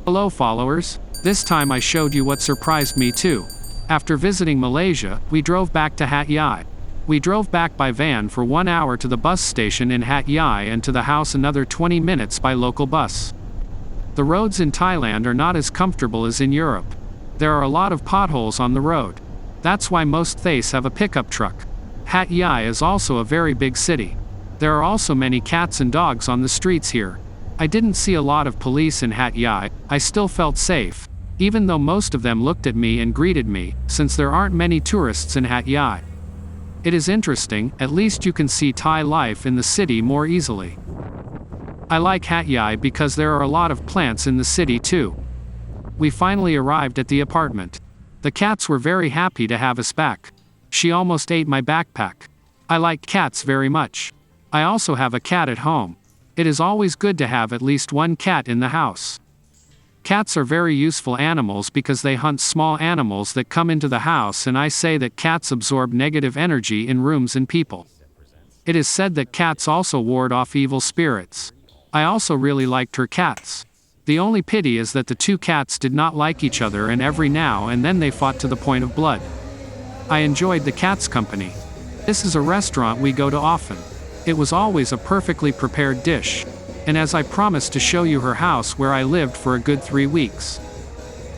Hello followers, this time I showed you what surprised me too. After visiting Malaysia, we drove back to HatYai. We drove back by van for 1 hour to the bus station in HatYai and to the house another 20 minutes by local bus. The roads in Thailand are not as comfortable as in Europe. There are a lot of potholes on the road. That's why most Thais have a pickup truck. HatYai is also a very big city. There are also many cats and dogs on the streets here. I didn't see a lot of police in HatYai. I still felt safe, even though most of them looked at me and greeted me, since there aren't many tourists in HatYai. It is interesting, at least you can see Thai life in the city more easily. I like HatYai because there are a lot of plants in the city too. We finally arrived at the apartment. The cats were very happy to have us back. She almost ate my backpack. I like cats very much. I also have a cat at home. It is always good to have at least one cat in the house. Cats are very useful animals because they hunt small animals that come into the house, and I say that cats absorb negative energy in rooms and people. It is said that cats also ward off evil spirits. I also really liked her cats. The only pity is that the two cats did not like each other, and every now and then they fought to the point of blood. I enjoyed the cat's company. This is a restaurant we go to often. It was always a perfectly prepared dish. And as I promised to show you her house where I lived for a good 3 weeks.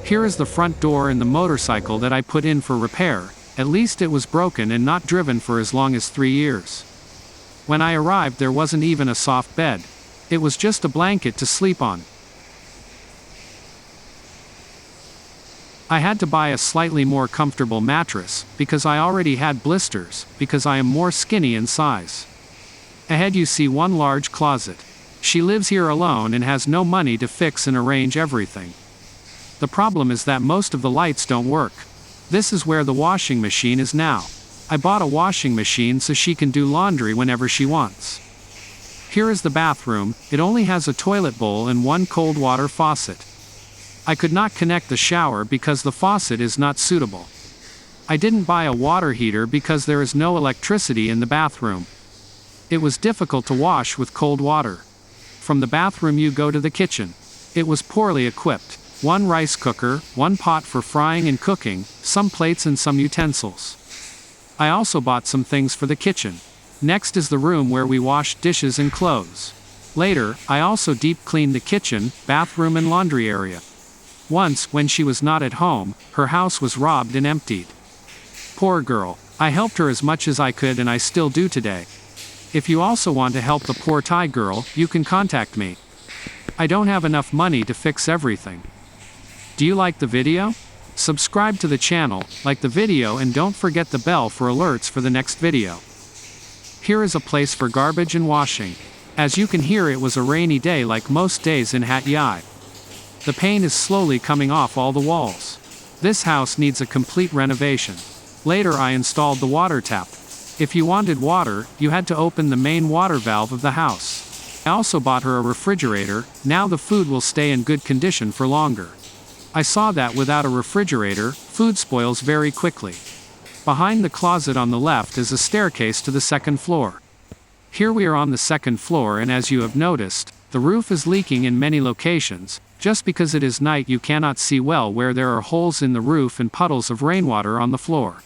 Here is the front door and the motorcycle that I put in for repair. At least it was broken and not driven for as long as 3 years. When I arrived there wasn't even a soft bed. It was just a blanket to sleep on. I had to buy a slightly more comfortable mattress, because I already had blisters, because I am more skinny in size. Ahead you see one large closet. She lives here alone and has no money to fix and arrange everything. The problem is that most of the lights don't work. This is where the washing machine is now. I bought a washing machine so she can do laundry whenever she wants. Here is the bathroom. It only has a toilet bowl and one cold water faucet. I could not connect the shower because the faucet is not suitable. I didn't buy a water heater because there is no electricity in the bathroom. It was difficult to wash with cold water. From the bathroom you go to the kitchen. It was poorly equipped. One rice cooker, one pot for frying and cooking, some plates and some utensils. I also bought some things for the kitchen. Next is the room where we wash dishes and clothes. Later, I also deep cleaned the kitchen, bathroom and laundry area. Once, when she was not at home, her house was robbed and emptied. Poor girl. I helped her as much as I could, and I still do today. If you also want to help the poor Thai girl, you can contact me. I don't have enough money to fix everything. Do you like the video? Subscribe to the channel, like the video, and don't forget the bell for alerts for the next video. Here is a place for garbage and washing. As you can hear, it was a rainy day like most days in HatYai. The paint is slowly coming off all the walls. This house needs a complete renovation. Later I installed the water tap. If you wanted water, you had to open the main water valve of the house. I also bought her a refrigerator. Now the food will stay in good condition for longer. I saw that without a refrigerator, food spoils very quickly. Behind the closet on the left is a staircase to the second floor. Here we are on the second floor, and as you have noticed, the roof is leaking in many locations. Just because it is night you cannot see well where there are holes in the roof and puddles of rainwater on the floor.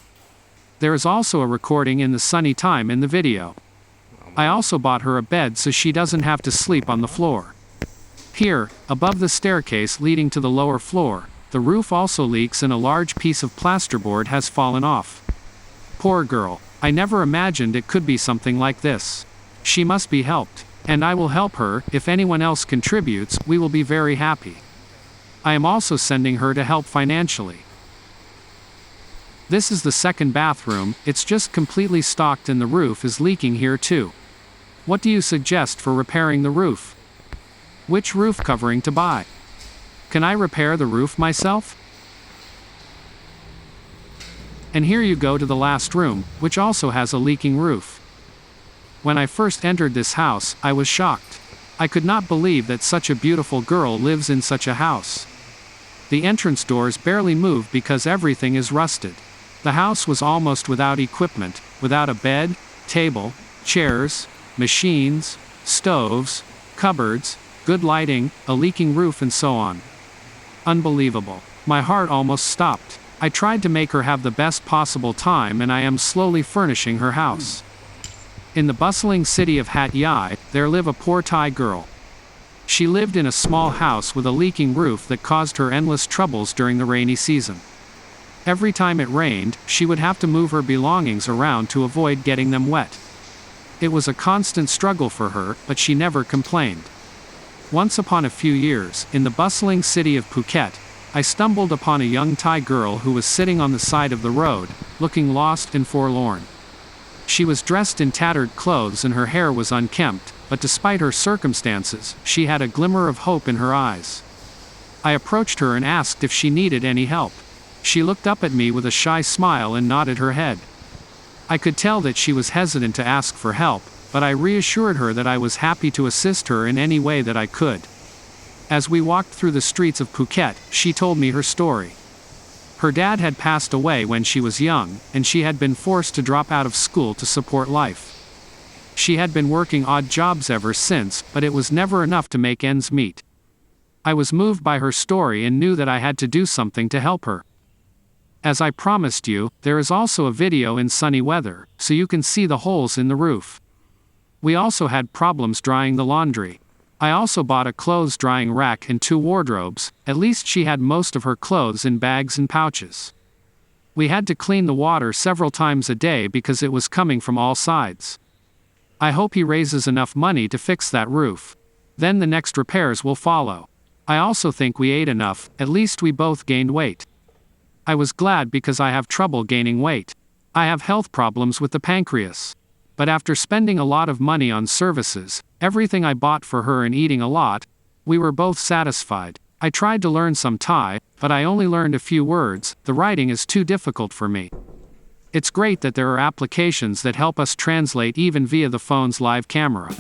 There is also a recording in the sunny time in the video. I also bought her a bed so she doesn't have to sleep on the floor. Here, above the staircase leading to the lower floor, the roof also leaks and a large piece of plasterboard has fallen off. Poor girl. I never imagined it could be something like this. She must be helped. And I will help her. If anyone else contributes, we will be very happy. I am also sending her to help financially. This is the second bathroom. It's just completely stocked and the roof is leaking here too. What do you suggest for repairing the roof? Which roof covering to buy? Can I repair the roof myself? And here you go to the last room, which also has a leaking roof. When I first entered this house, I was shocked. I could not believe that such a beautiful girl lives in such a house. The entrance doors barely move because everything is rusted. The house was almost without equipment, without a bed, table, chairs, machines, stoves, cupboards, good lighting, a leaking roof and so on. Unbelievable. My heart almost stopped. I tried to make her have the best possible time, and I am slowly furnishing her house. In the bustling city of Hat Yai, there lived a poor Thai girl. She lived in a small house with a leaking roof that caused her endless troubles during the rainy season. Every time it rained, she would have to move her belongings around to avoid getting them wet. It was a constant struggle for her, but she never complained. Once upon a few years, in the bustling city of Phuket, I stumbled upon a young Thai girl who was sitting on the side of the road, looking lost and forlorn. She was dressed in tattered clothes and her hair was unkempt, but despite her circumstances, she had a glimmer of hope in her eyes. I approached her and asked if she needed any help. She looked up at me with a shy smile and nodded her head. I could tell that she was hesitant to ask for help, but I reassured her that I was happy to assist her in any way that I could. As we walked through the streets of Phuket, she told me her story. Her dad had passed away when she was young, and she had been forced to drop out of school to support life. She had been working odd jobs ever since, but it was never enough to make ends meet. I was moved by her story and knew that I had to do something to help her. As I promised you, there is also a video in sunny weather, so you can see the holes in the roof. We also had problems drying the laundry. I also bought a clothes drying rack and 2 wardrobes. At least she had most of her clothes in bags and pouches. We had to clean the water several times a day because it was coming from all sides. I hope he raises enough money to fix that roof. Then the next repairs will follow. I also think we ate enough, at least we both gained weight. I was glad because I have trouble gaining weight. I have health problems with the pancreas. But after spending a lot of money on services, everything I bought for her and eating a lot, we were both satisfied. I tried to learn some Thai, but I only learned a few words. The writing is too difficult for me. It's great that there are applications that help us translate even via the phone's live camera.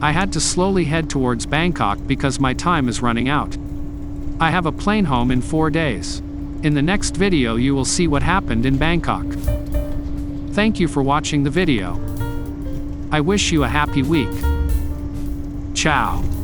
I had to slowly head towards Bangkok because my time is running out. I have a plane home in 4 days. In the next video you will see what happened in Bangkok. Thank you for watching the video. I wish you a happy week. Ciao.